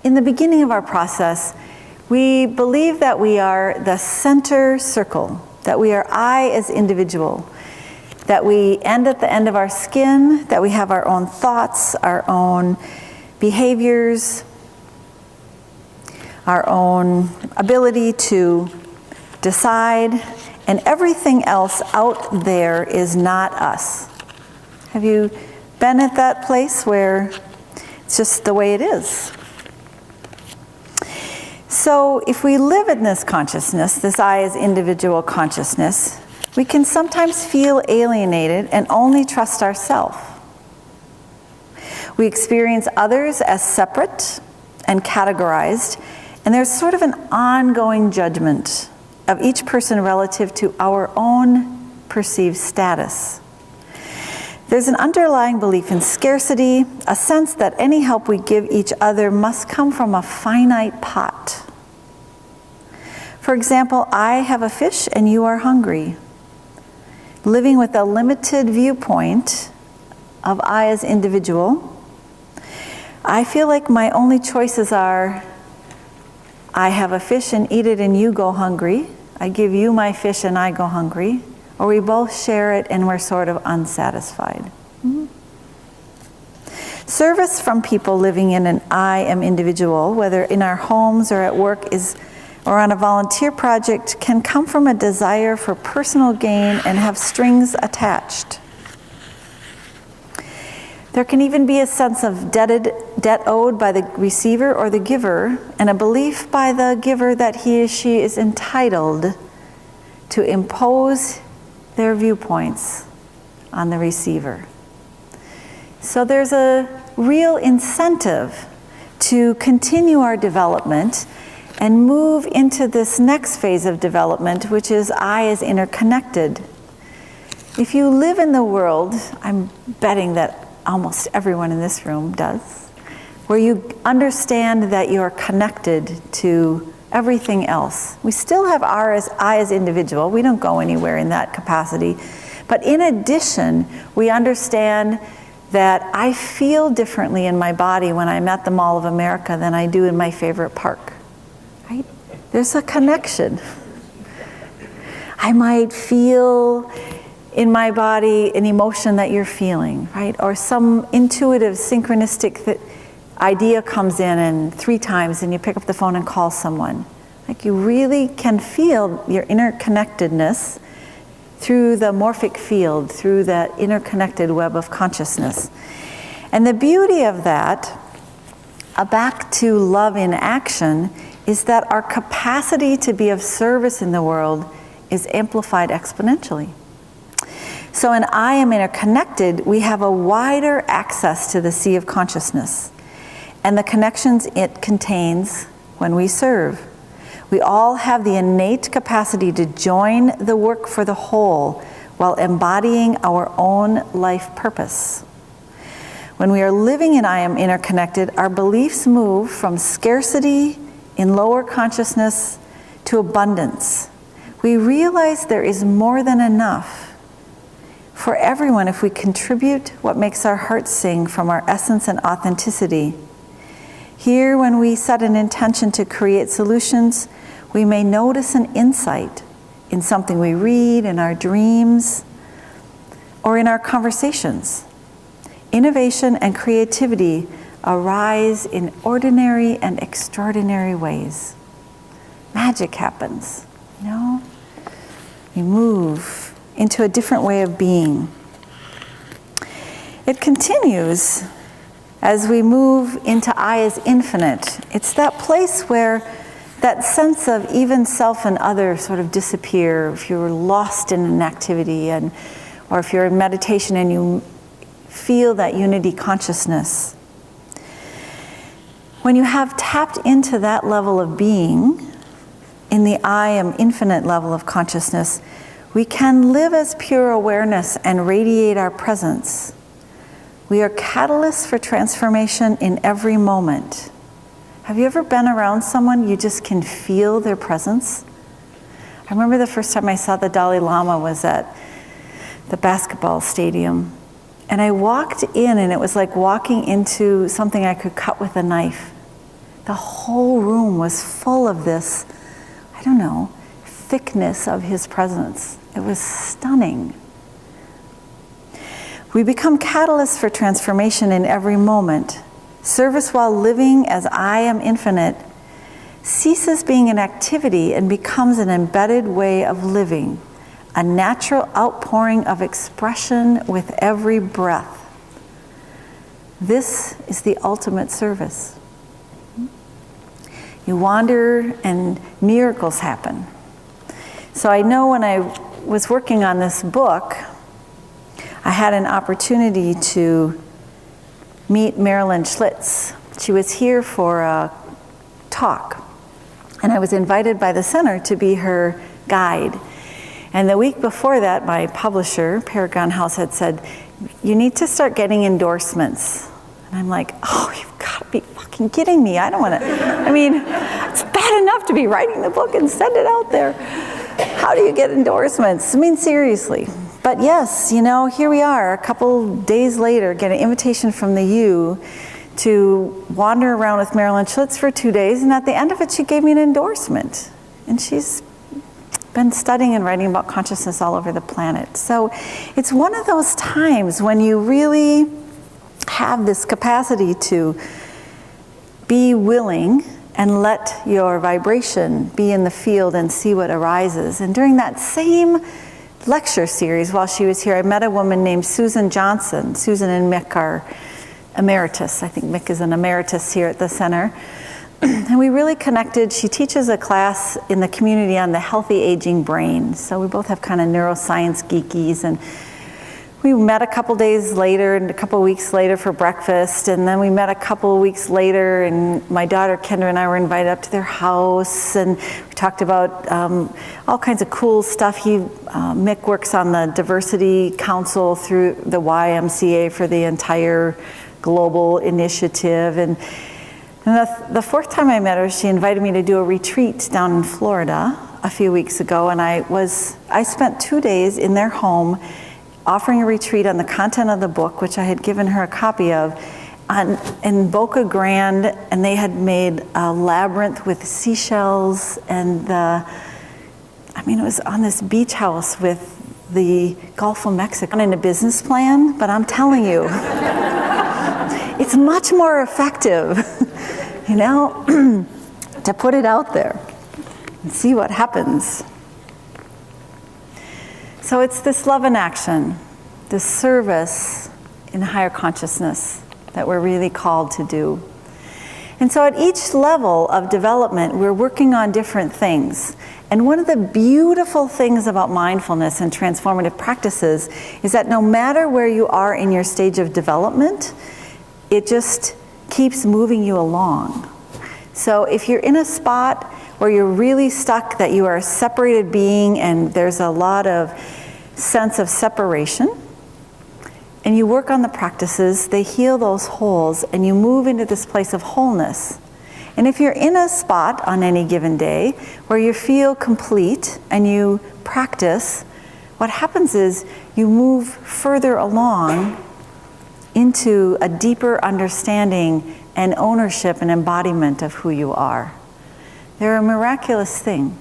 In the beginning of our process, we believe that we are the center circle, that we are I as individual, that we end at the end of our skin, that we have our own thoughts, our own behaviors, our own ability to decide, and everything else out there is not us. Have you been at that place where it's just the way it is? So if we live in this consciousness, this I as individual consciousness, we can sometimes feel alienated and only trust ourselves. We experience others as separate and categorized, and there's sort of an ongoing judgment of each person relative to our own perceived status. There's an underlying belief in scarcity, a sense that any help we give each other must come from a finite pot. For example, I have a fish and you are hungry. Living with a limited viewpoint of I as individual, I feel like my only choices are I have a fish and eat it and you go hungry. I give you my fish and I go hungry. Or we both share it and we're sort of unsatisfied. Mm-hmm. Service from people living in an I am individual, whether in our homes or at work or on a volunteer project, can come from a desire for personal gain and have strings attached. There can even be a sense of debt owed by the receiver or the giver, and a belief by the giver that he or she is entitled to impose their viewpoints on the receiver. So there's a real incentive to continue our development and move into this next phase of development, which is I as interconnected. If you live in the world, I'm betting that almost everyone in this room does, where you understand that you're connected to everything else. We still have I as individual. We don't go anywhere in that capacity. But in addition, we understand that I feel differently in my body when I'm at the Mall of America than I do in my favorite park. Right? There's a connection. I might feel in my body an emotion that you're feeling, right? Or some intuitive, synchronistic idea comes in and 3 times and you pick up the phone and call someone. Like you really can feel your interconnectedness through the morphic field, through that interconnected web of consciousness. And the beauty of that, back to love in action, is that our capacity to be of service in the world is amplified exponentially. So in I am interconnected, we have a wider access to the sea of consciousness and the connections it contains when we serve. We all have the innate capacity to join the work for the whole while embodying our own life purpose. When we are living in I am interconnected, our beliefs move from scarcity in lower consciousness to abundance. We realize there is more than enough for everyone if we contribute what makes our hearts sing from our essence and authenticity. Here, when we set an intention to create solutions, we may notice an insight in something we read, in our dreams, or in our conversations. Innovation and creativity arise in ordinary and extraordinary ways. Magic happens, you know? We move into a different way of being. It continues as we move into I as infinite. It's that place where that sense of even self and other sort of disappear. If you're lost in an activity, or if you're in meditation and you feel that unity consciousness. When you have tapped into that level of being, in the I am infinite level of consciousness, we can live as pure awareness and radiate our presence. We are catalysts for transformation in every moment. Have you ever been around someone you just can feel their presence? I remember the first time I saw the Dalai Lama was at the basketball stadium. And I walked in and it was like walking into something I could cut with a knife. The whole room was full of this, I don't know, thickness of his presence. It was stunning. We become catalysts for transformation in every moment. Service while living as I am infinite ceases being an activity and becomes an embedded way of living, a natural outpouring of expression with every breath. This is the ultimate service. You wander and miracles happen. So I know when I was working on this book, I had an opportunity to meet Marilyn Schlitz. She was here for a talk, and I was invited by the center to be her guide. And the week before that, my publisher, Paragon House, had said, you need to start getting endorsements. And I'm like, oh, you've got to be fucking kidding me. I don't want to, I mean, it's bad enough to be writing the book and send it out there. How do you get endorsements? I mean, seriously. But yes, you know, here we are, a couple days later, get an invitation from the U to wander around with Marilyn Schlitz for 2 days, and at the end of it, she gave me an endorsement. And she's been studying and writing about consciousness all over the planet. So it's one of those times when you really have this capacity to be willing and let your vibration be in the field and see what arises. And during that same lecture series, while she was here, I met a woman named Susan Johnson. Susan and Mick are emeritus. I think Mick is an emeritus here at the center. And we really connected. She teaches a class in the community on the healthy aging brain. So we both have kind of neuroscience geekies. And we met a couple days later and a couple weeks later for breakfast. And then we met a couple weeks later, and my daughter Kendra and I were invited up to their house. And we talked about all kinds of cool stuff. Mick works on the Diversity Council through the YMCA for the entire global initiative. And the fourth time I met her, she invited me to do a retreat down in Florida a few weeks ago, and I spent 2 days in their home offering a retreat on the content of the book, which I had given her a copy of, in Boca Grande, and they had made a labyrinth with seashells, and it was on this beach house with the Gulf of Mexico in a business plan, but I'm telling you, it's much more effective, you know, to put it out there and see what happens. So it's this love in action, this service in higher consciousness that we're really called to do. And so at each level of development, we're working on different things. And one of the beautiful things about mindfulness and transformative practices is that no matter where you are in your stage of development, it just keeps moving you along. So if you're in a spot where you're really stuck, that you are a separated being and there's a lot of sense of separation, and you work on the practices, they heal those holes and you move into this place of wholeness. And if you're in a spot on any given day where you feel complete and you practice, what happens is you move further along into a deeper understanding and ownership and embodiment of who you are. They're a miraculous thing.